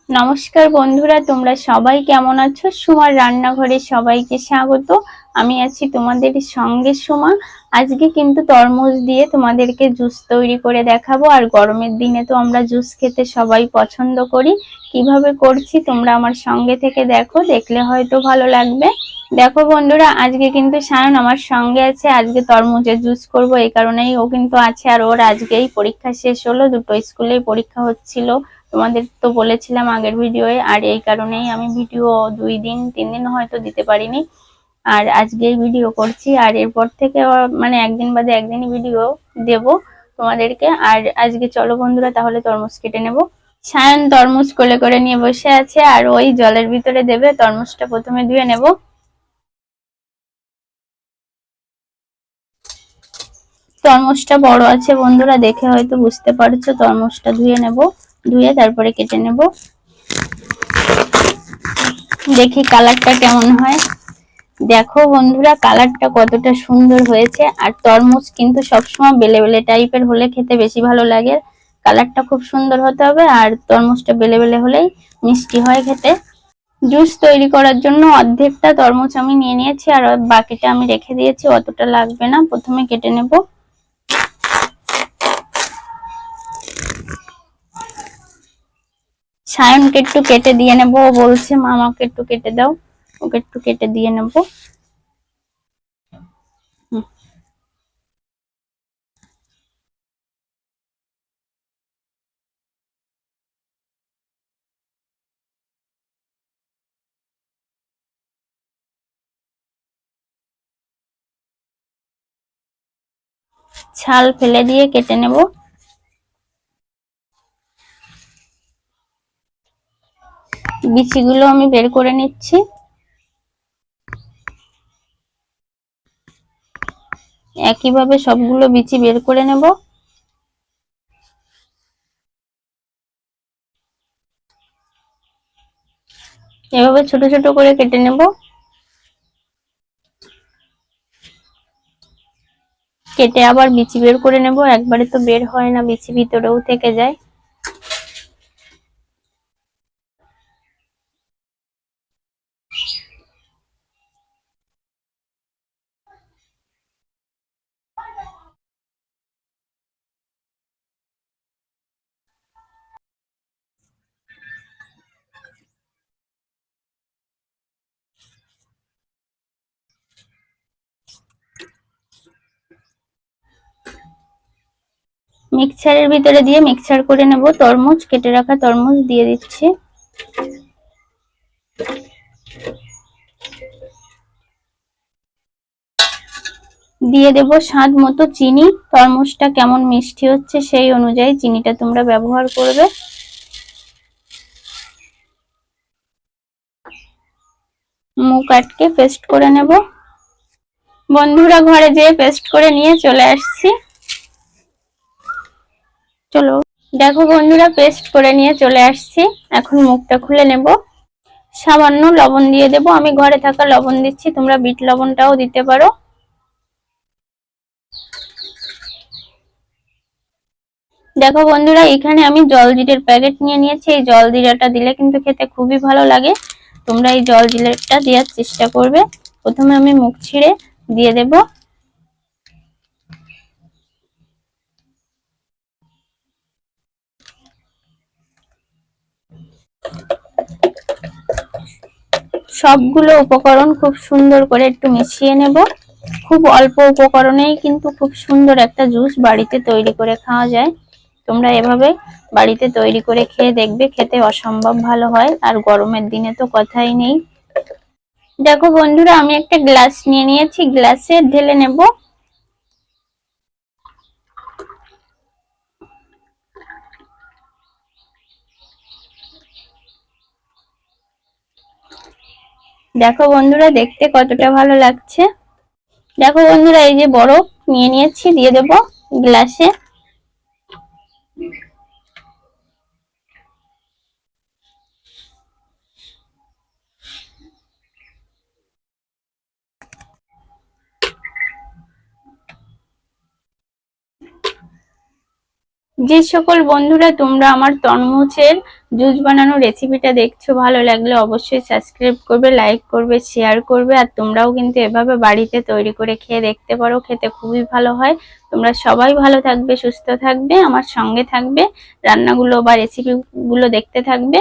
নমস্কার বন্ধুরা, তোমরা সবাই কেমন আছো? সুমার রান্নাঘরে সবাইকে স্বাগত। আমি আছি তোমাদের সঙ্গে সুমা। আজকে কিন্তু তরমুজ দিয়ে তোমাদেরকে জুস তৈরি করে দেখাবো। আর গরমের দিনে তো আমরা জুস খেতে সবাই পছন্দ করি। কিভাবে করছি তোমরা আমার সঙ্গে থেকে দেখো, দেখলে হয়তো ভালো লাগবে। দেখো বন্ধুরা, আজকে কিন্তু সায়ন আমার সঙ্গে আছে। আজকে তরমুজের জুস করব, এই কারণেই ও কিন্তু আছে। আর ওর আজকেই পরীক্ষা শেষ হলো, দুটো স্কুলেই পরীক্ষা হচ্ছিল, তোমাদের তো বলেছিলাম আগের ভিডিওয়ে। আর এই কারণেই আমি ভিডিও 2 দিন 3 দিন হয়তো দিতে পারিনি। আর আজকেই ভিডিও করছি। আর এরপর থেকে মানে একদিন বাদে একদিনই ভিডিও দেব তোমাদেরকে। আর আজকে চলো বন্ধুরা, তাহলে তরমুজ কেটে নেব। সায়ন তরমুজ কোলে করে নিয়ে বসে আছে, আর ওই জলের ভিতরে দেবে। তরমুজটা প্রথমে ধুয়ে নেব। তরমুজটা বড় আছে বন্ধুরা, দেখে হয়তো বুঝতে পারছো। তরমুজটা ধুয়ে নেব, ধুয়ে তারপরে কেটে নেব। দেখি কালারটা কেমন হয়। দেখো বন্ধুরা, কালারটা কতটা সুন্দর হয়েছে। আর তরমুজ কিন্তু সবসময় বেলে বেলে টাইপের হলে খেতে বেশি ভালো লাগে। কালারটা খুব সুন্দর হতে হবে, আর তরমুজটা বেলে বেলে হলেই মিষ্টি হয় খেতে। জুস তৈরি করার জন্য অর্ধেকটা তরমুজ আমি নিয়ে নিয়েছি, আর বাকিটা আমি রেখে দিয়েছি, অতটা লাগবে না। প্রথমে কেটে নেব। সায়নকে একটু কেটে দিয়ে নেব, ও বলছে মা আমাকে একটু কেটে দাও। ওকে একটু কেটে দিয়ে নেব। ছাল ফেলে দিয়ে কেটে নেব। বিচিগুলো আমি বের করে নিচ্ছি। একইভাবে সবগুলো বিচি বের করে নেব। এভাবে ছোট ছোট করে কেটে নেব। কেটে আবার বিচি বের করে নেব। একবারে তো বের হয় না, বিচি ভিতরেও থেকে যায়। মিক্সচারের ভিতরে দিয়ে মিক্সচার করে নেব। তরমুজ, কেটে রাখা তরমুজ দিয়ে দিচ্ছি। দিয়ে দেব স্বাদ মতো চিনি। তরমুজটা কেমন মিষ্টি হচ্ছে সেই অনুযায়ী চিনিটা তোমরা ব্যবহার করবে। মুখ আটকে পেস্ট করে নেব। বন্ধুরা, ঘরে যেয়ে পেস্ট করে নিয়ে চলে আসছি। চলো দেখো বন্ধুরা, পেস্ট করে নিয়ে চলে আসছি। এখন মুখটা খুলে নেব। সামান্য লবণ দিয়ে দেব। আমি ঘরে থাকা লবণ দিচ্ছি, তোমরা বিট লবণটাও দিতে পারো। দেখো বন্ধুরা, এখানে আমি জলজিরের প্যাকেট নিয়ে নিয়েছি। এই জলজিরাটা দিলে কিন্তু খেতে খুবই ভালো লাগে। তোমরা এই জলজিরাটা দেওয়ার চেষ্টা করবে। প্রথমে আমি মুখ ছিঁড়ে দিয়ে দেব। সবগুলো উপকরণ খুব সুন্দর করে একটু মিশিয়ে নেব। খুব অল্প উপকরণেই কিন্তু খুব সুন্দর একটা জুস বাড়িতে তৈরি করে খাওয়া যায়। তোমরা এভাবে বাড়িতে তৈরি করে খেয়ে দেখবে, খেতে অসম্ভব ভালো হয়। আর গরমের দিনে তো কথাই নেই। দেখো বন্ধুরা, আমি একটা গ্লাস নিয়ে নিয়েছি, গ্লাসে ঢেলে নেব। দেখো বন্ধুরা, দেখতে কতটা ভালো লাগছে। দেখো বন্ধুরা, এই যে বরফ নিয়ে নিয়েছি, দিয়ে দেব গ্লাসে। যে সকল বন্ধুরা তোমরা আমার তরমুজের জুস বানানোর রেসিপিটা দেখছো, ভালো লাগলে অবশ্যই সাবস্ক্রাইব করবে, লাইক করবে, শেয়ার করবে। আর তোমরাও কিন্তু এভাবে বাড়িতে তৈরি করে খেয়ে দেখতে পারো, খেতে খুবই ভালো হয়। তোমরা সবাই ভালো থাকবে, সুস্থ থাকবে, আমার সঙ্গে থাকবে, রান্নাগুলো বা রেসিপিগুলো দেখতে থাকবে।